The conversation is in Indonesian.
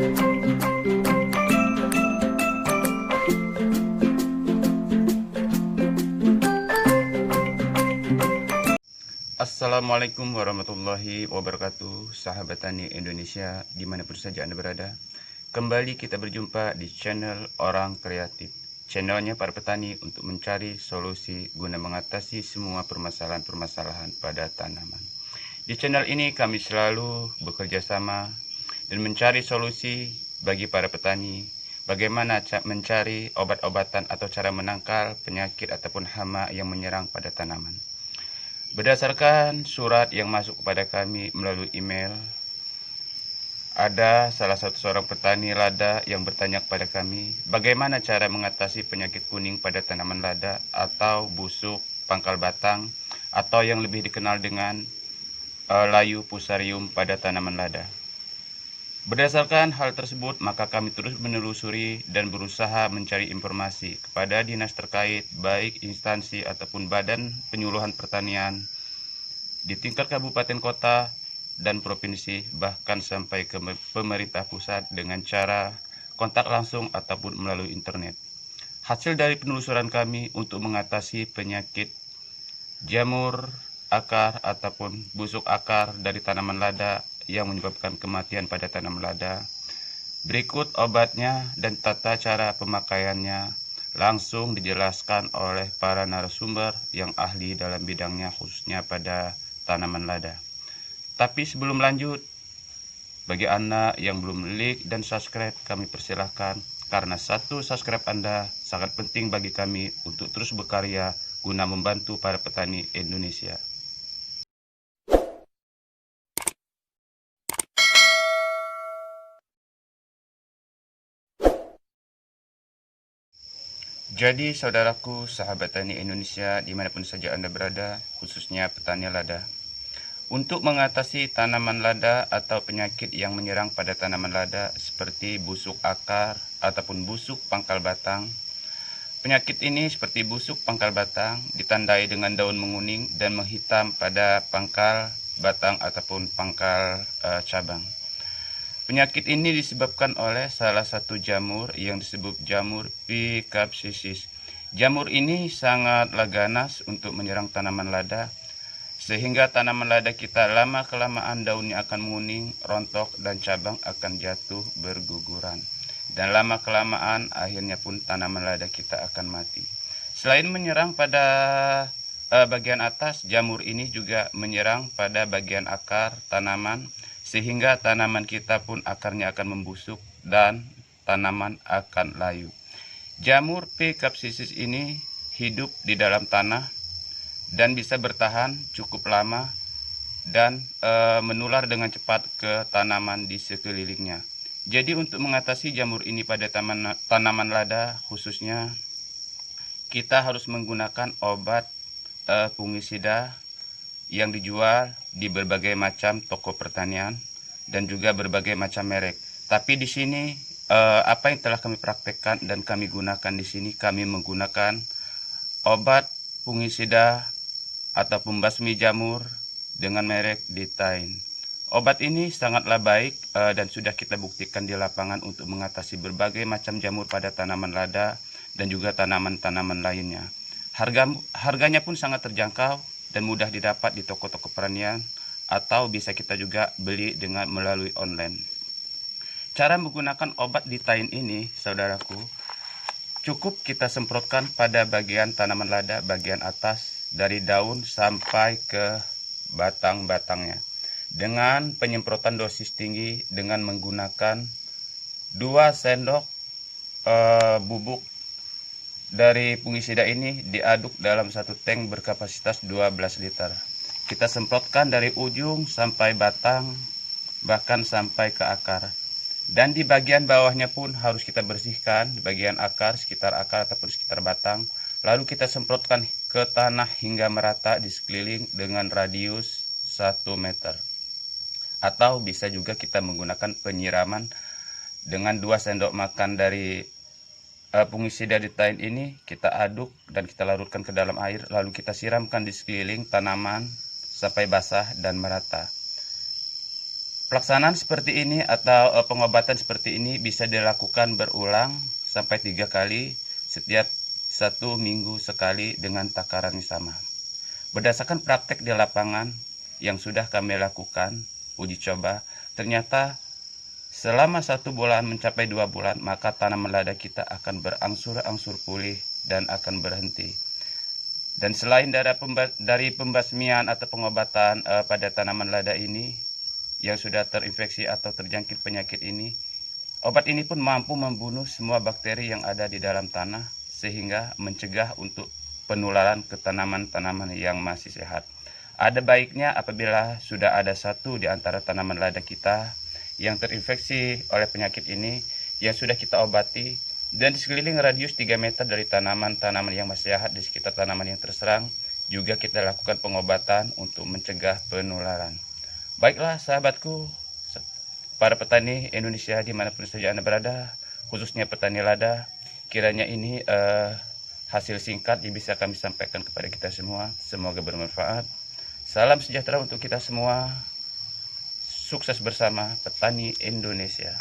Assalamualaikum warahmatullahi wabarakatuh, sahabat tani Indonesia dimanapun saja Anda berada. Kembali kita berjumpa di channel Orang Kreatif, channelnya para petani untuk mencari solusi guna mengatasi semua permasalahan-permasalahan pada tanaman. Di channel ini kami selalu bekerja sama dan mencari solusi bagi para petani, bagaimana mencari obat-obatan atau cara menangkal penyakit ataupun hama yang menyerang pada tanaman. Berdasarkan surat yang masuk kepada kami melalui email, ada salah satu seorang petani lada yang bertanya kepada kami, bagaimana cara mengatasi penyakit kuning pada tanaman lada atau busuk pangkal batang atau yang lebih dikenal dengan layu fusarium pada tanaman lada. Berdasarkan hal tersebut, maka kami terus menelusuri dan berusaha mencari informasi kepada dinas terkait, baik instansi ataupun badan penyuluhan pertanian di tingkat kabupaten kota dan provinsi, bahkan sampai ke pemerintah pusat dengan cara kontak langsung ataupun melalui internet. Hasil dari penelusuran kami untuk mengatasi penyakit jamur akar ataupun busuk akar dari tanaman lada yang menyebabkan kematian pada tanaman lada. Berikut obatnya dan tata cara pemakaiannya langsung dijelaskan oleh para narasumber yang ahli dalam bidangnya, khususnya pada tanaman lada. Tapi sebelum lanjut, bagi Anda yang belum like dan subscribe, kami persilahkan, karena satu subscribe Anda sangat penting bagi kami untuk terus berkarya guna membantu para petani Indonesia. Jadi saudaraku, sahabat tani Indonesia dimanapun saja Anda berada, khususnya petani lada, untuk mengatasi tanaman lada atau penyakit yang menyerang pada tanaman lada seperti busuk akar ataupun busuk pangkal batang. Penyakit ini seperti busuk pangkal batang ditandai dengan daun menguning dan menghitam pada pangkal batang ataupun pangkal cabang. Penyakit ini disebabkan oleh salah satu jamur yang disebut jamur Picapsisis. Jamur ini sangatlah ganas untuk menyerang tanaman lada, sehingga tanaman lada kita lama-kelamaan daunnya akan menguning, rontok, dan cabang akan jatuh berguguran. Dan lama-kelamaan akhirnya pun tanaman lada kita akan mati. Selain menyerang pada bagian atas, jamur ini juga menyerang pada bagian akar tanaman, sehingga tanaman kita pun akarnya akan membusuk dan tanaman akan layu. Jamur Picapsisis ini hidup di dalam tanah dan bisa bertahan cukup lama dan menular dengan cepat ke tanaman di sekelilingnya. Jadi untuk mengatasi jamur ini pada tanaman lada khususnya, kita harus menggunakan obat fungisida yang dijual di berbagai macam toko pertanian dan juga berbagai macam merek. Tapi di sini apa yang telah kami praktekkan dan kami gunakan di sini, kami menggunakan obat fungisida atau pembasmi jamur dengan merek Ditain. Obat ini sangatlah baik dan sudah kita buktikan di lapangan untuk mengatasi berbagai macam jamur pada tanaman lada dan juga tanaman-tanaman lainnya. Harganya pun sangat terjangkau dan mudah didapat di toko-toko pertanian, atau bisa kita juga beli dengan melalui online. Cara menggunakan obat Ditain ini, saudaraku, cukup kita semprotkan pada bagian tanaman lada bagian atas dari daun sampai ke batang-batangnya dengan penyemprotan dosis tinggi dengan menggunakan 2 sendok bubuk dari fungisida ini diaduk dalam satu tank berkapasitas 12 liter. Kita semprotkan dari ujung sampai batang, bahkan sampai ke akar. Dan di bagian bawahnya pun harus kita bersihkan, di bagian akar, sekitar akar ataupun sekitar batang. Lalu kita semprotkan ke tanah hingga merata di sekeliling dengan radius 1 meter. Atau bisa juga kita menggunakan penyiraman dengan 2 sendok makan dari fungisida Ditain ini, kita aduk dan kita larutkan ke dalam air, lalu kita siramkan di sekeliling tanaman sampai basah dan merata. Pelaksanaan seperti ini atau pengobatan seperti ini bisa dilakukan berulang sampai 3 kali setiap 1 minggu sekali dengan takaran yang sama. Berdasarkan praktek di lapangan yang sudah kami lakukan, uji coba, ternyata selama 1 bulan mencapai 2 bulan, maka tanaman lada kita akan berangsur-angsur pulih dan akan berhenti. Dan selain dari pembasmian atau pengobatan pada tanaman lada ini, yang sudah terinfeksi atau terjangkit penyakit ini, obat ini pun mampu membunuh semua bakteri yang ada di dalam tanah sehingga mencegah untuk penularan ke tanaman-tanaman yang masih sehat. Ada baiknya apabila sudah ada satu di antara tanaman lada kita yang terinfeksi oleh penyakit ini yang sudah kita obati, dan di sekeliling radius 3 meter dari tanaman-tanaman yang masih sehat di sekitar tanaman yang terserang juga kita lakukan pengobatan untuk mencegah penularan. Baiklah sahabatku, para petani Indonesia dimanapun saja Anda berada, khususnya petani lada, kiranya ini hasil singkat yang bisa kami sampaikan kepada kita semua. Semoga bermanfaat. Salam sejahtera untuk kita semua. Sukses bersama petani Indonesia.